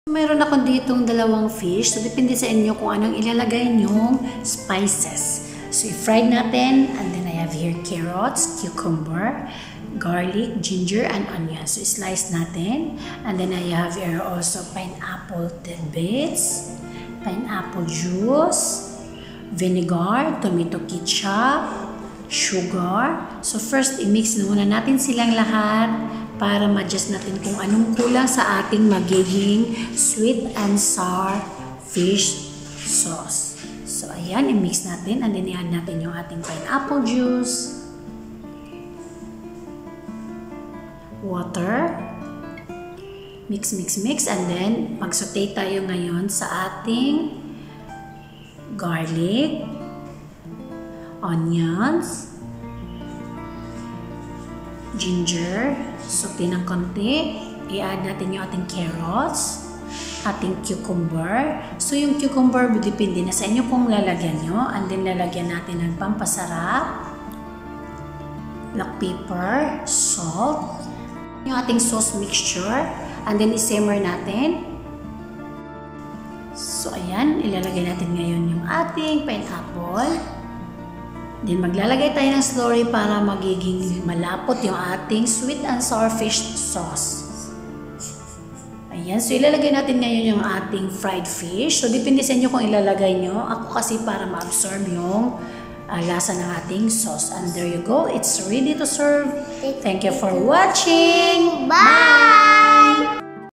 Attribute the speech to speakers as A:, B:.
A: Meron ako ditong dalawang fish. So, depende sa inyo kung anong ilalagay nyong spices. So, i-fried natin. And then, I have here carrots, cucumber, garlic, ginger, and onion. So, slice natin. And then, I have here also pineapple tidbits, pineapple juice, vinegar, tomato ketchup, sugar. So, first, i-mix muna natin silang lahat para ma-adjust natin kung anong kulang sa ating magiging sweet and sour fish sauce. So, ayan, i-mix natin and then i-add natin yung ating pineapple juice, water, mix, mix, mix, and then mag-saute tayo ngayon sa ating garlic, onions, ginger, saute ng konti, i-add natin yung ating carrots, ating cucumber. So, yung cucumber, depende na sa inyo kung lalagyan nyo. And then, lalagyan natin ng pampasarap, black pepper, salt, yung ating sauce mixture, and then, i-simmer natin. So, ayan, ilalagay natin ngayon yung ating pineapple. Then, maglalagay tayo ng slurry para magiging malapot yung ating sweet and sour fish sauce. Ayan. So, ilalagay natin ngayon yung ating fried fish. So, depende sa inyo kung ilalagay nyo. Ako kasi para ma-absorb yung lasa ng ating sauce. And there you go. It's ready to serve. Thank you for watching.
B: Bye!